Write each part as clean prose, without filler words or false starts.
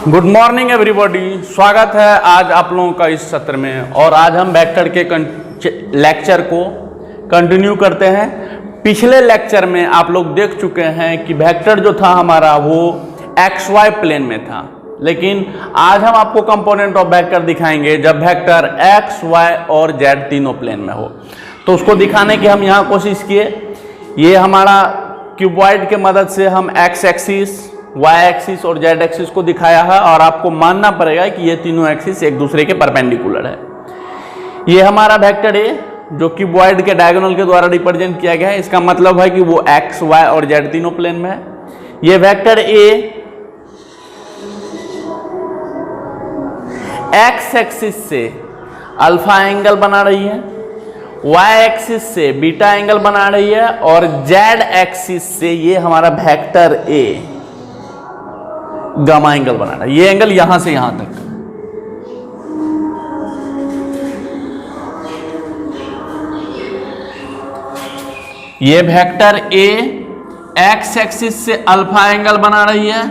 Good morning everybody, स्वागत है आज आप लोगों का इस सत्र में। और आज हम वेक्टर के लेक्चर को कंटिन्यू करते हैं। पिछले लेक्चर में आप लोग देख चुके हैं कि वेक्टर जो था हमारा वो एक्स वाई प्लेन में था, लेकिन आज हम आपको कंपोनेंट ऑफ वेक्टर दिखाएंगे जब वेक्टर एक्स वाई और जेड तीनों प्लेन में हो। तो उसको दिखाने की हम यहाँ कोशिश किए। ये हमारा क्यूबॉइड के मदद से हम एक्स एक्सिस, वाई एक्सिस और जेड एक्सिस को दिखाया है, और आपको मानना पड़ेगा कि ये तीनों एक्सिस एक दूसरे के परपेंडिकुलर है। ये हमारा वेक्टर ए जो क्यूबॉइड के डायगोनल के द्वारा रिप्रेजेंट किया गया है, इसका मतलब है कि वो एक्स, वाई और जेड तीनों प्लेन में है। ये वेक्टर ए एक्स एक्सिस से अल्फा एंगल बना रही है, वाई एक्सिस से बीटा एंगल बना रही है, और जेड एक्सिस से ये हमारा वेक्टर ए गामा एंगल बना रहा है। ये एंगल यहां से यहां तक। ये वेक्टर ए एक्स एक्सिस से अल्फा एंगल बना रही है,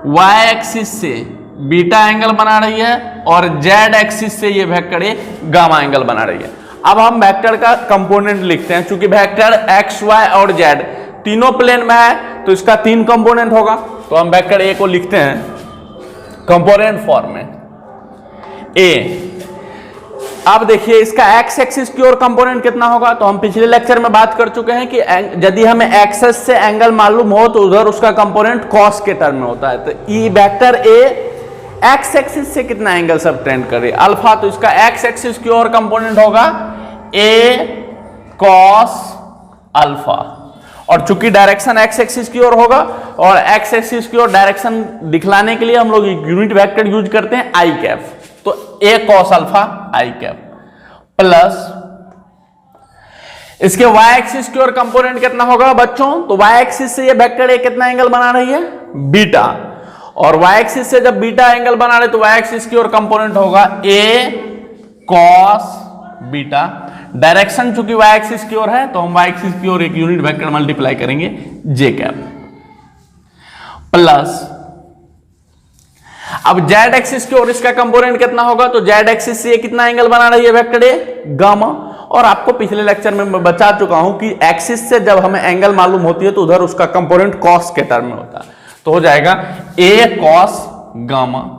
वाई एक्सिस से बीटा एंगल बना रही है, और जेड एक्सिस से ये वेक्टर ए गामा एंगल बना रही है। अब हम वेक्टर का कंपोनेंट लिखते हैं। चूंकि वेक्टर एक्स, वाई और जेड तीनों प्लेन में है तो इसका 3 कंपोनेंट होगा। तो हम वेक्टर ए को लिखते हैं कंपोनेंट फॉर्म में ए। अब देखिए इसका एक्स एक्सिस की ओर कंपोनेंट कितना होगा, तो हम पिछले लेक्चर में बात कर चुके हैं कि यदि हमें एक्सेस से एंगल मालूम हो तो उधर उसका कंपोनेंट कॉस के टर्म में होता है। तो E vector A x axis से कितना एंगल सबटेंड करे, अल्फा, तो इसका एक्स एक्सिस की ओर कंपोनेंट होगा ए कॉस अल्फा। और चूंकि डायरेक्शन एक्स एक्सिस की ओर होगा और एक्स एक्सिस की ओर डायरेक्शन दिखलाने के लिए हम लोग यूनिट वेक्टर यूज करते हैं आई कैप। तो ए कॉस अल्फा आई कैप प्लस इसके वाई एक्सिस की ओर कंपोनेंट कितना होगा बच्चों, तो वाई एक्सिस से ये वेक्टर ए कितना एंगल बना रही है, बीटा। और वाई एक्सिस से जब बीटा एंगल बना रहे तो वाई एक्सिस की ओर कंपोनेंट होगा ए कॉस बीटा। डायरेक्शन चूंकि वाई एक्सिस की ओर है तो हम वाई एक्सिस की ओर एक यूनिट वेक्टर मल्टीप्लाई करेंगे जे कैप प्लस। अब जेड एक्सिस की ओर इसका कंपोनेंट कितना होगा, तो जेड एक्सिस से कितना एंगल बना रही है वेक्टर ए गामा। और आपको पिछले लेक्चर में मैं बता चुका हूं कि एक्सिस से जब हमें एंगल मालूम होती है तो उधर उसका कंपोनेंट कॉस के टर्म में होता है। तो हो जाएगा ए कॉस गामा।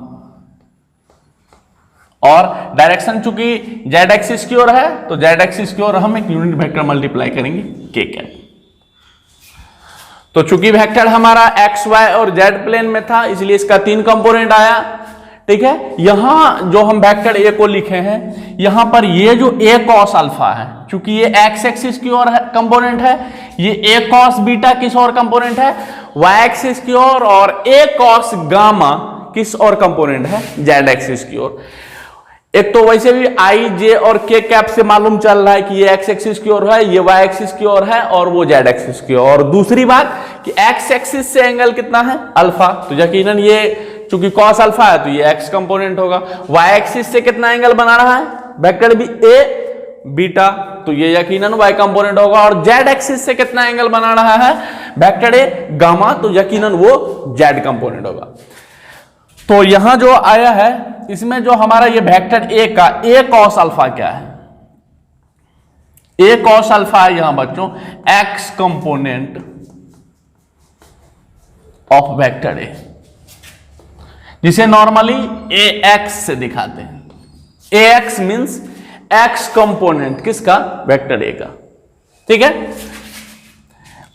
और डायरेक्शन चूंकि जेड एक्सिस की ओर है तो जेड एक्सिस की ओर हम एक यूनिट वेक्टर मल्टीप्लाई करेंगे के कैप। तो चूंकि वेक्टर हमारा एक्स, वाई और जेड प्लेन में था इसलिए इसका 3 कंपोनेंट आया। ठीक है, यहां जो हम वेक्टर ए को लिखे हैं, यहां पर ये जो ए कॉस अल्फा है, चूंकि ये एक्स एक्सिस की ओर कंपोनेंट है, ये ए कॉस बीटा किस ओर कंपोनेंट है, वाई एक्सिस की ओर, और ए कॉस गामा किस ओर कंपोनेंट है, जेड एक्सिस की ओर। एक तो वैसे भी आई, जे और के कैप से मालूम चल रहा है कि ये एक्स एक्सिस की ओर है, ये वाई एक्सिस की ओर है, और वो जेड एक्सिस की ओर। और दूसरी बात कि एक्स एक्सिस से एंगल कितना है, अल्फा, तो यकीनन ये चूंकि कॉस अल्फा है तो ये एक्स कंपोनेंट होगा। वाई एक्सिस से कितना एंगल बना रहा है वेक्टर भी ए बीटा, तो ये यकीनन वाई कंपोनेंट होगा। और जेड एक्सिस से कितना एंगल बना रहा है वेक्टर ए गामा, तो यकीनन वो जेड कंपोनेंट होगा। तो यहां जो आया है इसमें जो हमारा ये वेक्टर ए का ए कॉस अल्फा क्या है, ए कॉस अल्फा है यहां बच्चों x component of vector A, जिसे नॉर्मली ए एक्स से दिखाते हैं। ए एक्स मीन्स एक्स कंपोनेंट किसका, वेक्टर ए का। ठीक है,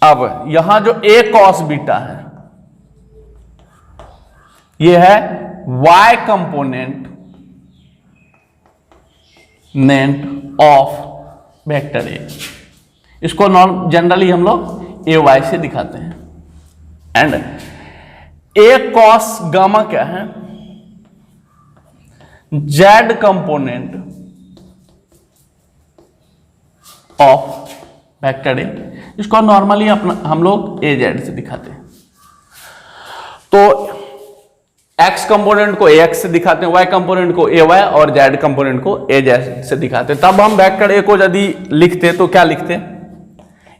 अब यहां जो ए कॉस बीटा है ये है y component of vector A. इसको जनरली हम लोग ए वाई से दिखाते हैं। एंड ए कॉस गामा क्या है, Z component of vector A. इसको नॉर्मली हम लोग ए जेड से दिखाते हैं। तो एक्स कंपोनेंट को ए एक्स से दिखाते हैं, वाई कंपोनेंट को ए वाई और जेड कंपोनेंट को ए जेड से दिखाते हैं। तब हम वेक्टर ए को यदि लिखते तो क्या लिखते हैं,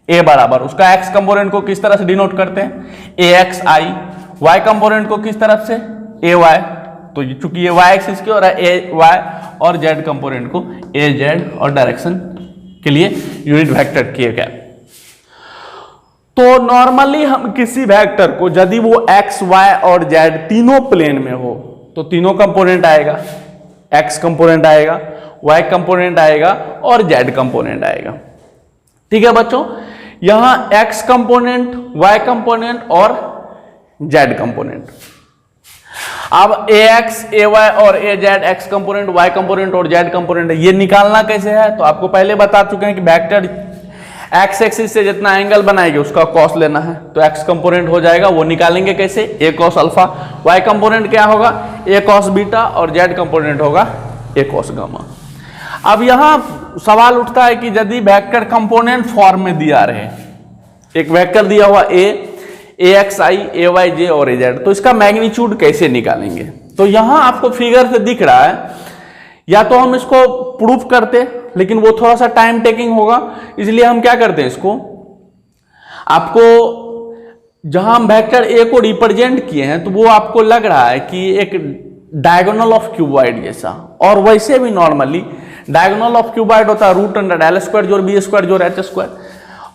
ए बराबर उसका एक्स कंपोनेंट को किस तरह से डिनोट करते हैं, ए एक्स आई, वाई कंपोनेंट को किस तरफ से, ए वाई तो चूंकि ये वाई एक्सिस की ओर है, ए वाई और जेड कंपोनेंट को ए जेड और डायरेक्शन के लिए यूनिट वेक्टर किया गया। तो नॉर्मली हम किसी वेक्टर को यदि वो एक्स वाई और जेड तीनों प्लेन में हो तो तीनों कंपोनेंट आएगा, एक्स कंपोनेंट आएगा, वाई कंपोनेंट आएगा और जेड कंपोनेंट आएगा। ठीक है बच्चों, यहां एक्स कंपोनेंट, वाई कंपोनेंट और जेड कंपोनेंट। अब ए एक्स, ए वाई और A Z X component, Y component और जेड कंपोनेंट, ये निकालना कैसे है? तो आपको पहले बता चुके हैं कि वेक्टर एक्स एक्सिस से जितना एंगल बनाएंगे उसका कॉस लेना है, तो एक्स कंपोनेंट हो जाएगा, वो निकालेंगे कैसे? ए कॉस अल्फा। वाई कंपोनेंट क्या होगा? ए कॉस बीटा और जेड कंपोनेंट होगा ए कॉस गामा। अब यहां सवाल उठता है कि यदि वेक्टर कंपोनेंट फॉर्म में दिया रहे, एक वेक्टर दिया हुआ ए एक्स आई, ए वाई जे और ए जेड, तो इसका मैग्नीट्यूड कैसे निकालेंगे? तो यहां आपको फिगर से दिख रहा है, या तो हम इसको प्रूफ करते, लेकिन वो थोड़ा सा टाइम टेकिंग होगा, इसलिए हम क्या करते हैं, इसको आपको जहां हम वेक्टर ए को रिप्रेजेंट किए हैं तो वो आपको लग रहा है कि एक डायगोनल ऑफ क्यूबॉइड जैसा, और वैसे भी नॉर्मली डायगोनल ऑफ क्यूबॉइड होता है रूट अंडर एल स्क्वायर जोड़ बी स्क्वायर जोड़ एच स्क्वायर।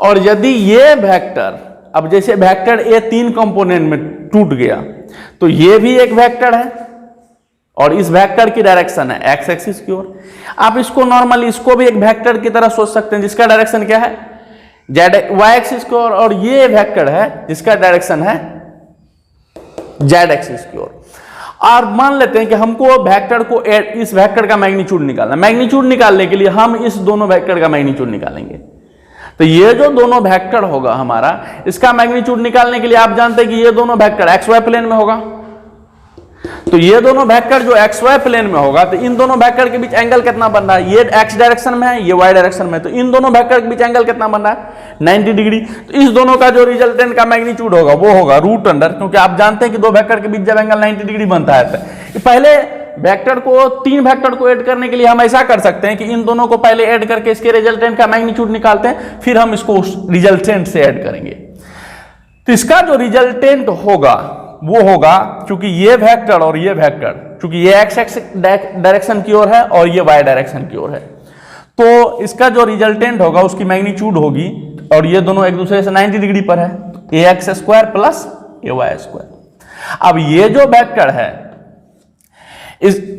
और यदि ये वेक्टर, अब जैसे वेक्टर ए तीन कंपोनेंट में टूट गया तो ये भी एक वेक्टर है और इस वेक्टर की डायरेक्शन है एक्स एक्सिस की ओर। आप इसको नॉर्मली इसको भी एक वेक्टर की तरह सोच सकते हैं जिसका डायरेक्शन क्या है? जेड वाई एक्सिस की ओर, और ये वेक्टर है जिसका डायरेक्शन है जेड एक्सिस की ओर। और मान लेते हैं कि हमको वेक्टर को इस वेक्टर का मैग्नीट्यूड निकालना, मैग्नीट्यूड निकालने के लिए हम इस दोनों वेक्टर का मैग्नीट्यूड निकालेंगे। तो ये जो दोनों वेक्टर होगा हमारा, इसका मैग्नीट्यूड निकालने के लिए आप जानते हैं कि ये दोनों वेक्टर एक्स वाई प्लेन में होगा, तो ये दोनों वेक्टर जो एक्स वाई प्लेन में होगा तो इन दोनों वेक्टर के बीच एंगल कितना बन रहा है? ये एक्स डायरेक्शन में है, ये वाई डायरेक्शन में है, तो इन दोनों वेक्टर के बीच एंगल कितना बन रहा है? 90 डिग्री। तो इस दोनों का जो रिजल्टेंट का मैग्नीट्यूड होगा वो होगा रूट अंडर, क्योंकि आप जानते हैं कि दो वेक्टर के बीच जब एंगल 90 डिग्री बनता है तो पहले वेक्टर को, तीन वेक्टर को ऐड करने के लिए हम ऐसा कर सकते हैं कि इन दोनों को पहले ऐड करके इसके रिजल्टेंट का मैग्नीट्यूड निकालते हैं, फिर हम इसको उस रिजल्टेंट से ऐड करेंगे। तो इसका जो रिजल्टेंट होगा वो होगा, क्योंकि ये वेक्टर और ये वेक्टर, क्योंकि ये एक्स एक्स डायरेक्शन की ओर है और ये वाई डायरेक्शन की ओर है, तो इसका जो रिजल्टेंट होगा उसकी मैग्नीट्यूड होगी, और ये दोनों एक दूसरे से 90 डिग्री पर है, ए एक्स स्क्वायर प्लस ए वाई स्क्वायर। अब ये जो वेक्टर है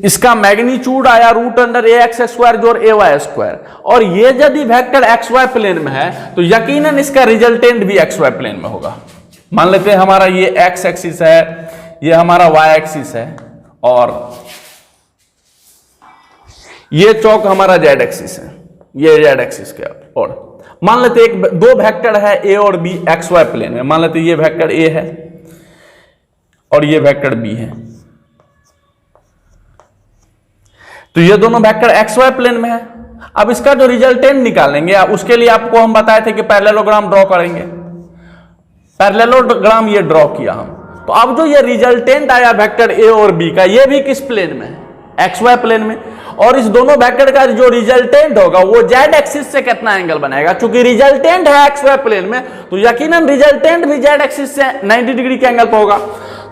इसका मैग्नीट्यूड आया रूट अंडर ए एक्स स्क्वायर जोड़ ए वाई स्क्वायर, और ये यदि वेक्टर एक्स वाई प्लेन में है तो यकीनन इसका रिजल्टेंट भी एक्स वाई प्लेन में होगा। मान लेते हैं हमारा ये एक्स एक्सिस है, ये हमारा वाई एक्सिस है, और ये चौक हमारा जेड एक्सिस है, ये जेड एक्सिस के। और मान लेते एक दो वेक्टर है ए और बी एक्स वाई प्लेन में, मान लेते ये वेक्टर ए है और ये वेक्टर बी है, तो ये दोनों वेक्टर एक्स वाई प्लेन में है। अब इसका जो रिजल्टेंट निकालेंगे उसके लिए आपको हम बताए थे कि पैरेललोग्राम ड्रॉ करेंगे, पैरेललोग्राम ये ड्रॉ किया हम। तो अब जो ये रिजल्टेंट आया वेक्टर ए और बी का, ये भी किस प्लेन में है? एक्स वाई प्लेन में। और इस दोनों वेक्टर का जो रिजल्टेंट होगा वो जेड एक्सिस से कितना एंगल बनाएगा? चूंकि रिजल्टेंट है एक्स वाई प्लेन में तो यकीनन रिजल्टेंट भी जेड एक्सिस से 90 डिग्री के एंगल पर होगा।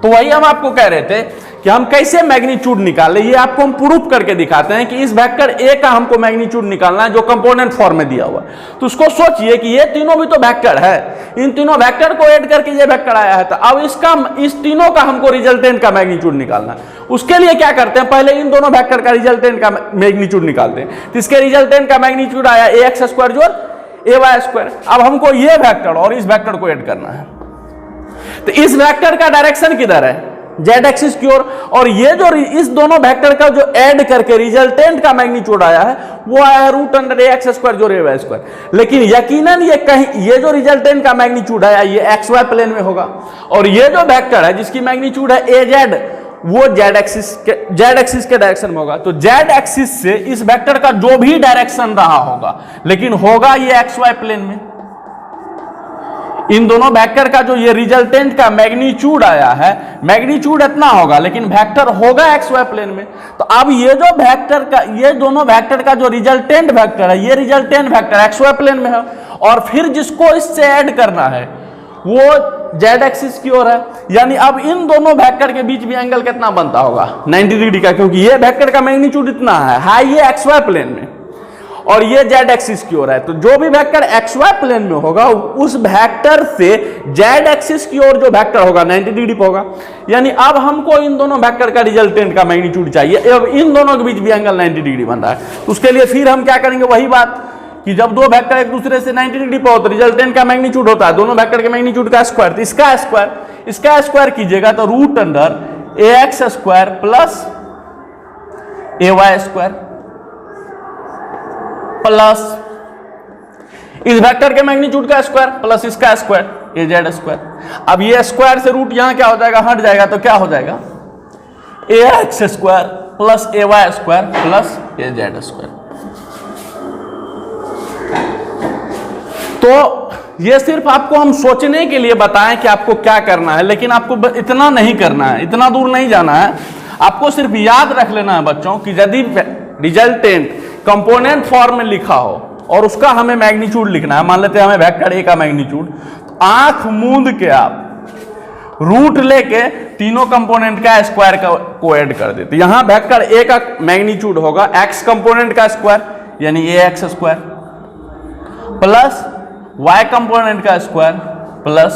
तो वही हम आपको कह रहे थे कि हम कैसे मैग्नीट्यूड निकालें, ये आपको हम प्रूफ करके दिखाते हैं कि इस वेक्टर ए का हमको मैग्नीट्यूड निकालना है जो कंपोनेंट फॉर्म में दिया हुआ है। तो उसको सोचिए कि ये तीनों भी तो वेक्टर है, इन तीनों वेक्टर को ऐड करके ये वेक्टर आया है, तो अब इस तीनों का हमको रिजल्टेंट का मैग्नीट्यूड निकालना है। उसके लिए क्या करते हैं, पहले इन दोनों वेक्टर का रिजल्टेंट का मैग्नीट्यूड निकालते हैं। तो इसके रिजल्टेंट का मैग्नीट्यूड आया ए एक्स स्क्वायर जोड़ ए वाई स्क्वायर। अब हमको ये वेक्टर और इस वेक्टर को ऐड करना है, तो इस वेक्टर का डायरेक्शन किधर है? जेड एक्सिस की ओर। और ये जो इस दोनों वेक्टर का जो ऐड करके रिजल्टेंट का मैग्नीट्यूड आया है वो आया है रूट अंडर ए एक्स स्क्वायर जोड़ ए वाई स्क्वायर। लेकिन यकीनन ये कहीं, ये जो रिजल्टेंट का मैग्नीट्यूड आया ये एक्स वाई प्लेन में होगा, और ये जो वेक्टर है जिसकी मैग्नीट्यूड है ए जेड, वो जेड एक्सिस के डायरेक्शन में होगा। तो जेड एक्सिस से इस वेक्टर का जो भी डायरेक्शन रहा होगा, लेकिन होगा ये एक्स वाई प्लेन में। इन दोनों वेक्टर का जो ये रिजल्टेंट का मैग्नीट्यूड आया है, मैग्नीट्यूड इतना होगा लेकिन वेक्टर होगा एक्स वाई प्लेन में। तो अब ये जो वेक्टर का, ये दोनों वेक्टर का जो रिजल्टेंट वेक्टर है, ये resultant vector X Y plane में है, और फिर जिसको इससे ऐड करना है वो जेड एक्सिस की ओर है, यानी अब इन दोनों वेक्टर के बीच भी एंगल कितना बनता होगा 90 डिग्री का, क्योंकि ये वेक्टर का मैग्नीट्यूड इतना है ये एक्स वाई प्लेन में और ये जेड एक्सिस की ओर है। तो जो भी वेक्टर एक्स वाई प्लेन में होगा उस वेक्टर से जेड एक्सिस की ओर जो वेक्टर होगा 90 डिग्री पर होगा। यानी अब हमको इन दोनों वेक्टर का रिजल्टेंट का मैग्नीट्यूड चाहिए, अब इन दोनों के बीच भी एंगल 90 डिग्री बन रहा है। उसके लिए फिर हम क्या करेंगे, वही बात कि जब दो वेक्टर एक दूसरे से 90 डिग्री पर हो तो रिजल्टेंट का मैग्नीट्यूड होता है दोनों वेक्टर के मैग्नीट्यूड का स्क्वायर, तो इसका स्क्वायर कीजिएगा तो रूट अंडर ए एक्स स्क्वायर प्लस ए वाई स्क्वायर प्लस इस वेक्टर के मैग्नीट्यूड का स्क्वायर प्लस इसका स्क्वायर ए जेड स्क्वायर। अब ये स्क्वायर से रूट यहां क्या हो जाएगा, हट जाएगा, तो क्या हो जाएगा ए एक्स स्क्वायर प्लस ए वाई स्क्वायर प्लस ए जेड स्क्वायर। तो ये सिर्फ आपको हम सोचने के लिए बताएं कि आपको क्या करना है, लेकिन आपको इतना नहीं करना है, इतना दूर नहीं जाना है। आपको सिर्फ याद रख लेना है बच्चों कि यदि रिजल्टेंट कंपोनेंट फॉर्म में लिखा हो और उसका हमें मैग्नीट्यूड लिखना है, मान लेते हैं हमें वेक्टर ए का मैग्नीट्यूड, तो आंख मूंद के आप रूट लेके तीनों कंपोनेंट का स्क्वायर को ऐड कर देते। यहां वेक्टर ए का मैग्नीट्यूड होगा एक्स कंपोनेंट का स्क्वायर यानी A X square plus y component का स्क्वायर प्लस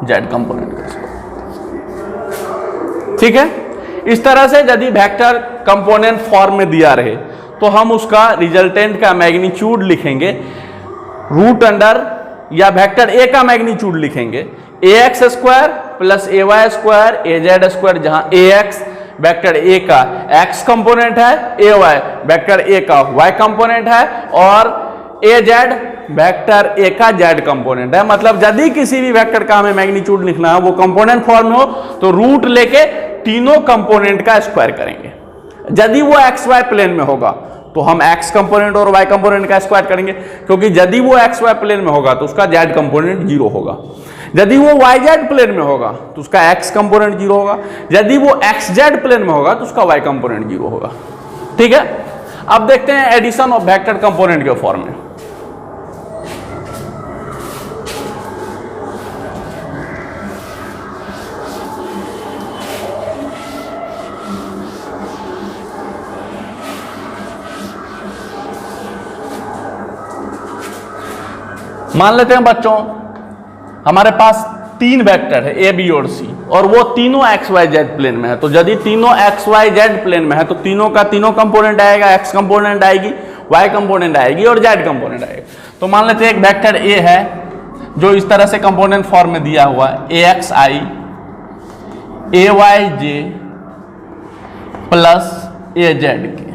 z कंपोनेंट का स्क्वायर। ठीक है, इस तरह से यदि वेक्टर कंपोनेंट फॉर्म में दिया रहे तो हम उसका रिजल्टेंट का मैग्नीट्यूड लिखेंगे रूट अंडर, या वेक्टर ए का मैग्नीट्यूड लिखेंगे ए एक्स स्क्वायर प्लस ए वाई स्क्वायर ए जेड स्क्वायर, जहां ए एक्स वेक्टर ए का एक्स कंपोनेंट है, ए वाई वेक्टर ए का वाई कंपोनेंट है और ए जेड वेक्टर ए का जेड कंपोनेंट है। मतलब यदि किसी भी वेक्टर का हमें मैग्नीट्यूड लिखना है वो कंपोनेंट फॉर्म में हो तो रूट लेके तीनों कंपोनेंट का स्क्वायर करेंगे। यदि वो एक्स वाई प्लेन में होगा तो हम एक्स कंपोनेंट और वाई कंपोनेंट का स्क्वायर करेंगे, क्योंकि यदि वो एक्स वाई प्लेन में होगा तो उसका जेड कंपोनेंट 0 होगा। यदि वो वाई जेड प्लेन में होगा तो उसका एक्स कंपोनेंट 0 होगा। यदि वो एक्स जेड प्लेन में होगा तो उसका वाई कंपोनेंट 0 होगा। ठीक है, अब देखते हैं एडिशन ऑफ वेक्टर कंपोनेंट के फॉर्म में। मान लेते हैं बच्चों हमारे पास तीन वेक्टर है ए बी और सी और वो तीनों एक्स वाई जेड प्लेन में है। तो यदि तीनों एक्स वाई जेड प्लेन में है तो तीनों का तीनों कंपोनेंट आएगा, एक्स कंपोनेंट आएगी, वाई कंपोनेंट आएगी और जेड कंपोनेंट आएगा। तो मान लेते हैं एक वेक्टर ए है जो इस तरह से कंपोनेंट फॉर्म में दिया हुआ है ए एक्स आई ए वाई जे प्लस ए जेड के।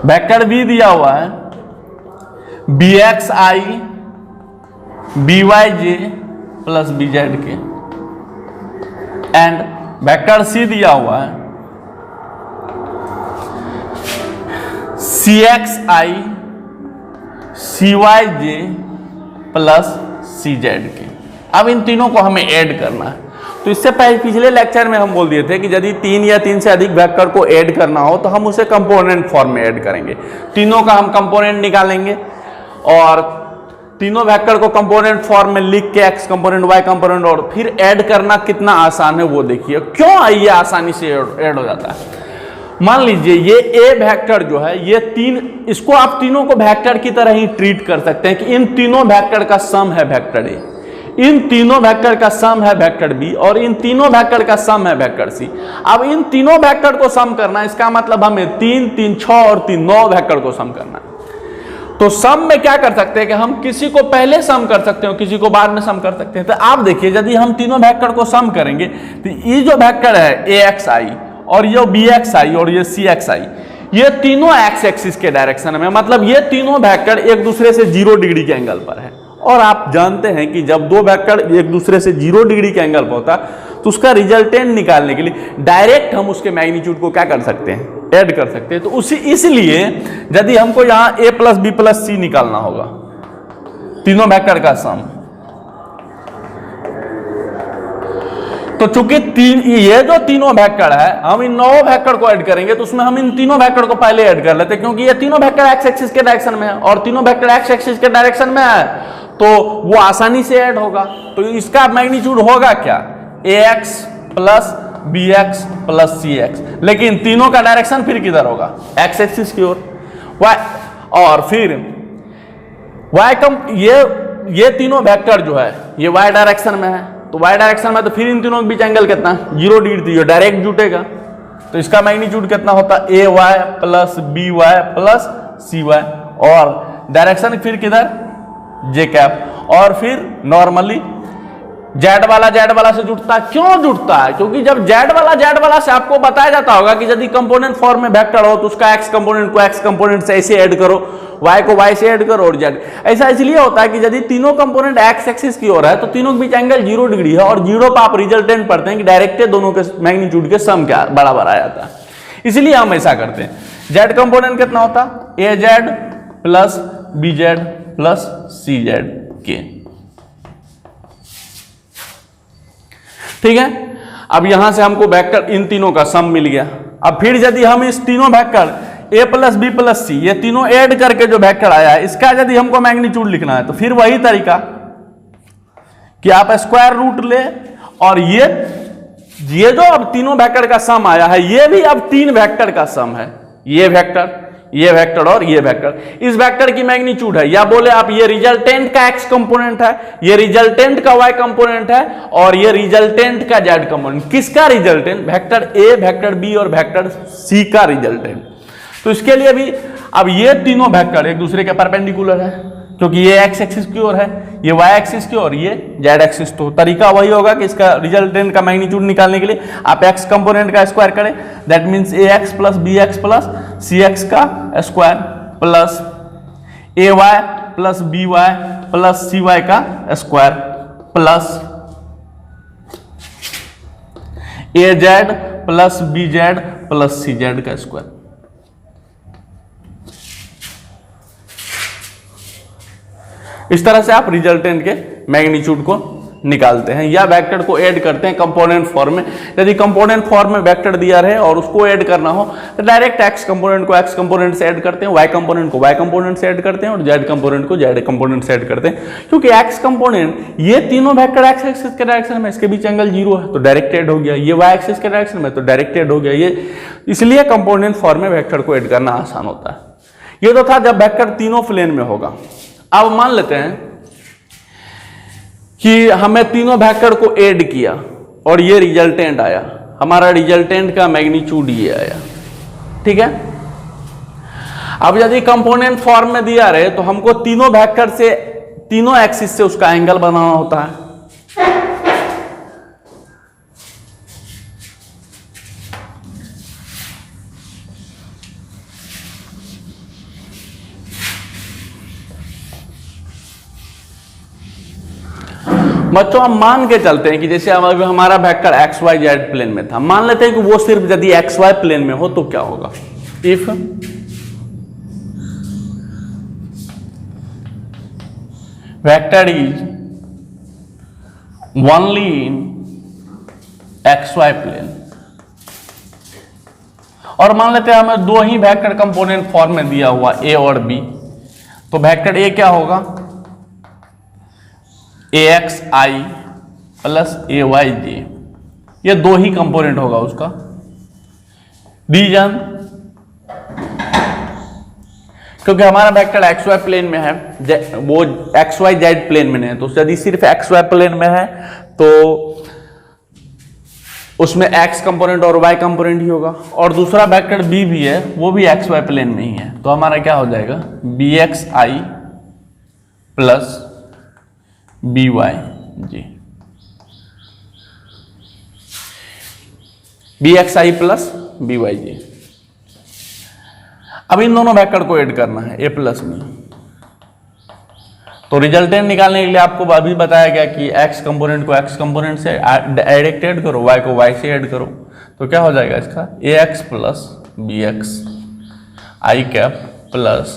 वेक्टर बी दिया हुआ है बी एक्स आई बी वाई जे प्लस बी जेड के एंड वेक्टर सी दिया हुआ है सी एक्स आई सी वाई जे प्लस सी जेड के। अब इन तीनों को हमें ऐड करना है। तो इससे पहले पिछले लेक्चर में हम बोल दिए थे कि यदि 3 या 3 से अधिक वेक्टर को ऐड करना हो तो हम उसे कंपोनेंट फॉर्म में ऐड करेंगे। तीनों का हम कंपोनेंट निकालेंगे और तीनों वेक्टर को कंपोनेंट फॉर्म में लिख के एक्स कंपोनेंट वाई कंपोनेंट और फिर ऐड करना कितना आसान है वो देखिए। क्यों ये आसानी से ऐड हो जाता है। मान लीजिए ये ए वेक्टर जो है ये इसको आप तीनों को वेक्टर की तरह ही ट्रीट कर सकते हैं कि इन तीनों वेक्टर का सम है वेक्टर ए, इन तीनों वेक्टर का सम है वेक्टर बी और इन तीनों वेक्टर का सम है वेक्टर सी। अब इन तीनों वेक्टर को सम करना, इसका मतलब हमें 3 3 6 और 3 9 वेक्टर को सम करना है। तो सम में क्या कर सकते हैं कि हम किसी को पहले सम कर सकते हैं, किसी को बाद में सम कर सकते हैं। तो आप देखिए यदि हम तीनों वेक्टर को सम करेंगे तो ये जो वेक्टर है ए एक्स आई और ये बी एक्स आई और ये सी एक्स आई, ये तीनों एक्स एक्सिस के डायरेक्शन में, मतलब ये तीनों वेक्टर एक दूसरे से 0 डिग्री के एंगल पर है। और आप जानते हैं कि जब दो वेक्टर एक दूसरे से 0 डिग्री के एंगल पर होता तो उसका रिजल्टेंट निकालने के लिए डायरेक्ट हम उसके मैग्नीट्यूड को क्या कर सकते हैं, ऐड कर सकते हैं। तो इसलिए यदि हमको यहां a प्लस बी प्लस सी निकालना होगा तीनों वेक्टर का सम, तो चूंकि ये जो तीनों वेक्टर है हम इन 9 वेक्टर को ऐड करेंगे तो उसमें हम इन तीनों वेक्टर को पहले ऐड कर लेते हैं, क्योंकि ये तीनों वेक्टर एक्स एक्सिस के डायरेक्शन में है और तीनों वेक्टर एक्स एक्सिस के डायरेक्शन में है तो वो आसानी से ऐड होगा। तो इसका मैग्नीट्यूड होगा क्या, ax plus bx plus cx, लेकिन तीनों का डायरेक्शन फिर किधर होगा, x एक्सिस की ओर। y और फिर y कम ये तीनों वेक्टर जो है ये y डायरेक्शन में है, तो y डायरेक्शन में तो फिर इन तीनों के बीच एंगल कितना, 0 डिग्री, ये डायरेक्ट जुटेगा। तो इसका मैग्नीट्यूड कितना होता है, ay plus by plus cy, और डायरेक्शन फिर किधर, j कैप। और फिर नॉर्मली जेड वाला से जुड़ता है। क्यों जुड़ता है, क्योंकि जब जेड वाला से आपको बताया जाता होगा कि यदि कंपोनेंट फॉर्म में वेक्टर हो तो उसका एक्स कंपोनेंट को एक्स कंपोनेंट से ऐसे ऐड करो, वाई को वाई से ऐड करो, और जेड। ऐसा इसलिए होता है कि यदि तीनों कंपोनेंट एक्स एक्सिस की ओर है तो तीनों के बीच एंगल 0 डिग्री है, और 0 पर आप रिजल्टेंट पढ़ते हैं कि डायरेक्ट दोनों के मैग्नीट्यूड के सम क्या बराबर आ जाता है, इसलिए हम ऐसा करते हैं। जेड कंपोनेंट कितना होता, A Z plus B Z plus C Z के, ठीक है। अब यहां से हमको वेक्टर इन तीनों का सम मिल गया। अब फिर यदि हम इस तीनों vector a plus B plus C ये तीनों ऐड करके जो वेक्टर आया है इसका यदि हमको मैग्नीट्यूड लिखना है तो फिर वही तरीका कि आप स्क्वायर रूट ले, और ये जो अब तीनों वेक्टर का सम आया है ये भी अब 3 वेक्टर का सम है, ये वेक्टर और ये वेक्टर। इस वेक्टर की मैग्नीट्यूड है, या बोले आप ये रिजल्टेंट का x कंपोनेंट है, ये रिजल्टेंट का y कंपोनेंट है, और ये रिजल्टेंट का z कंपोनेंट। किसका resultant, vector a, vector b और वेक्टर c का रिजल्टेंट। तो इसके लिए भी अब ये तीनों वेक्टर एक दूसरे के परपेंडिकुलर है, क्योंकि ये x एक्सिस की ओर है, ये y एक्सिस की ओर, ये z एक्सिस। तो तरीका वही होगा कि इसका रिजल्टेंट का मैग्नीट्यूड निकालने के लिए आप x कंपोनेंट का स्क्वायर करें, that means ax plus bx plus cx का square plus ay plus by plus cy का square plus az plus bz plus cz का स्क्वायर। इस तरह से आप रिजल्टेंट के मैग्नीट्यूड को निकालते हैं या वेक्टर को ऐड करते हैं कंपोनेंट फॉर्म में। यदि कंपोनेंट फॉर्म में वेक्टर दिया रहे और उसको ऐड करना हो तो डायरेक्ट एक्स कंपोनेंट को एक्स कंपोनेंट से ऐड करते हैं, वाई कंपोनेंट को वाई कंपोनेंट से ऐड करते हैं, और जेड कंपोनेंट को जेड कंपोनेंट से ऐड करते हैं। क्योंकि एक्स कंपोनेंट ये तीनों वेक्टर एक्स एक्सिस के डायरेक्शन में, इसके बीच एंगल 0 है तो डायरेक्ट ऐड हो गया, ये वाई एक्सिस के डायरेक्शन में तो डायरेक्ट ऐड हो गया। ये इसलिए कंपोनेंट फॉर्म में वेक्टर को ऐड करना आसान होता है। ये तो था जब वेक्टर तीनों प्लेन में होगा। अब मान लेते हैं कि हमें तीनों वेक्टर को ऐड किया और ये रिजल्टेंट आया, हमारा रिजल्टेंट का मैग्नीट्यूड ये आया, ठीक है। अब यदि कंपोनेंट फॉर्म में दिया रहे तो हमको तीनों वेक्टर से, तीनों एक्सिस से उसका एंगल बनाना होता है। बच्चों हम मान के चलते हैं कि जैसे अभी हमारा vector X Y Z plane में था, मान लेते हैं कि वो सिर्फ यदि एक्स वाई प्लेन में हो तो क्या होगा, if vector is only in X Y plane, और मान लेते हैं हमें दो ही वेक्टर कंपोनेंट फॉर्म में दिया हुआ ए और बी, तो वेक्टर ए क्या होगा, ax i plus ay j, ये दो ही कंपोनेंट होगा उसका। रीजन, क्योंकि हमारा वेक्टर एक्स वाई प्लेन में है, वो एक्स वाई जेड प्लेन में नहीं है, तो यदि सिर्फ एक्स वाई प्लेन में है तो उसमें एक्स कंपोनेंट और वाई कंपोनेंट ही होगा, और दूसरा वेक्टर बी भी है वो भी एक्स वाई प्लेन में ही है, तो हमारा क्या हो जाएगा bx i plus by J, bxi plus by J. अब इन दोनों वेक्टर को ऐड करना है a प्लस में, तो रिजल्टेंट निकालने के लिए आपको अभी बताया गया कि x कंपोनेंट को x कंपोनेंट से डायरेक्ट ऐड करो, y को y से ऐड करो, तो क्या हो जाएगा इसका ax plus bx i cap plus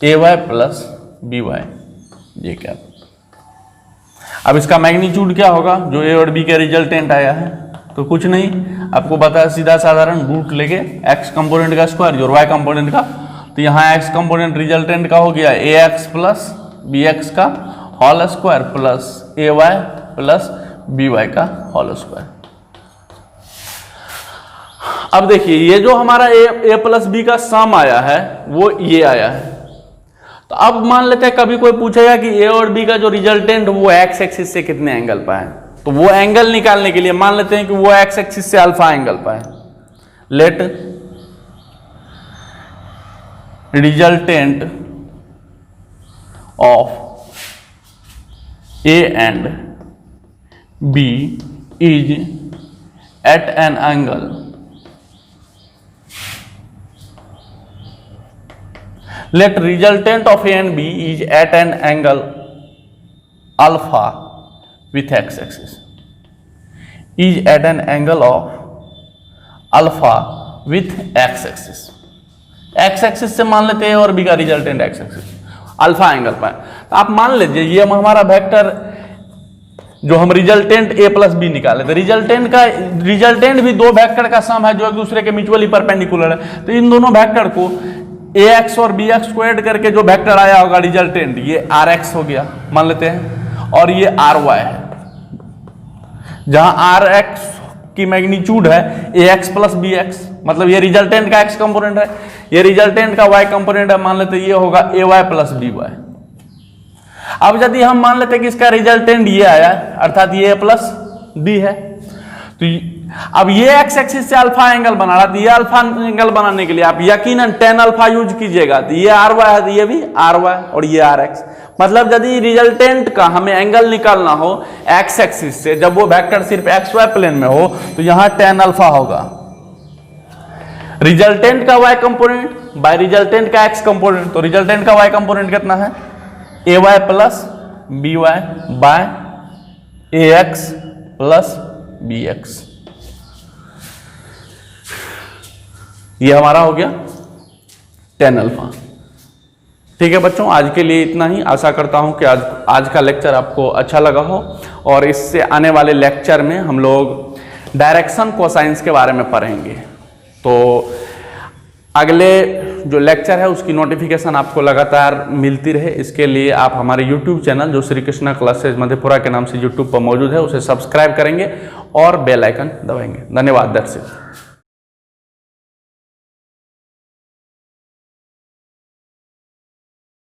ay plus by j cap. अब इसका मैग्नीट्यूड क्या होगा, जो ए और बी के रिजल्टेंट आया है, तो कुछ नहीं, आपको पता है सीधा साधारण रूट लेके एक्स कंपोनेंट का स्क्वायर और वाई कंपोनेंट का, तो यहाँ एक्स कंपोनेंट रिजल्टेंट का हो गया ax प्लस बी एक्स का होल स्क्वायर प्लस ए वाई प्लस बी वाई का होल स्क्वायर। अब देखिए ये जो हमारा ए प्लस बी का सम आया है वो ये आया है। तो अब मान लेते हैं कभी कोई पूछेगा कि ए और बी का जो रिजल्टेंट वो एक्स एक्सिस से कितने एंगल पर है, तो वो एंगल निकालने के लिए मान लेते हैं कि वो एक्स एक्सिस से अल्फा एंगल पर है। Let resultant of A and B is at an angle let resultant of A and B is at an angle alpha with x axis is at an angle of alpha with x axis। x axis से मान लेते हैं और B का resultant x axis alpha angle पर। तो आप मान लीजिए ये हमारा वेक्टर जो हम रिजल्टेंट a प्लस बी निकाले थे, रिजल्टेंट भी दो वेक्टर का सम है जो एक दूसरे के म्यूचुअली परपेंडिकुलर है। तो इन दोनों वेक्टर को ax और bx को ऐड करके जो वेक्टर आया होगा रिजल्टेंट, ये rx हो गया मान लेते हैं, और ये ry है, जहां rx की मैग्नीट्यूड है ax प्लस bx, मतलब ये रिजल्टेंट का x कंपोनेंट है, ये रिजल्टेंट का y कंपोनेंट है, मान लेते हैं ये होगा ay प्लस by। अब यदि हम मान लेते हैं कि इसका रिजल्टेंट ये आया अर्थात ये a प्लस b है, तो अब ये एक्स एक्सिस से अल्फा एंगल बना रहा, तो ये अल्फा एंगल बनाने के लिए आप यकीनन tan अल्फा यूज कीजिएगा। तो ये आर वाई है, तो ये भी आर वाई और ये आर एक्स। मतलब यदि रिजल्टेंट का हमें एंगल निकालना हो एक्स एक्सिस से, जब वो वेक्टर सिर्फ एक्स वाई प्लेन में हो, तो यहां tan अल्फा होगा रिजल्टेंट का y कंपोनेंट बाय रिजल्टेंट का x कंपोनेंट। तो रिजल्टेंट का y कंपोनेंट कितना है, A Y plus B Y by A X plus B X. ये हमारा हो गया tan अल्फा। ठीक है बच्चों, आज के लिए इतना ही। आशा करता हूं कि आज का लेक्चर आपको अच्छा लगा हो, और इससे आने वाले लेक्चर में हम लोग डायरेक्शन कोसाइंस के बारे में पढ़ेंगे। तो अगले जो लेक्चर है उसकी नोटिफिकेशन आपको लगातार मिलती रहे, इसके लिए आप हमारे YouTube चैनल जो श्री कृष्णा क्लासेज मधेपुरा के नाम से YouTube पर मौजूद है उसे सब्सक्राइब करेंगे और बेल आइकन दबाएंगे। धन्यवाद दर्शक।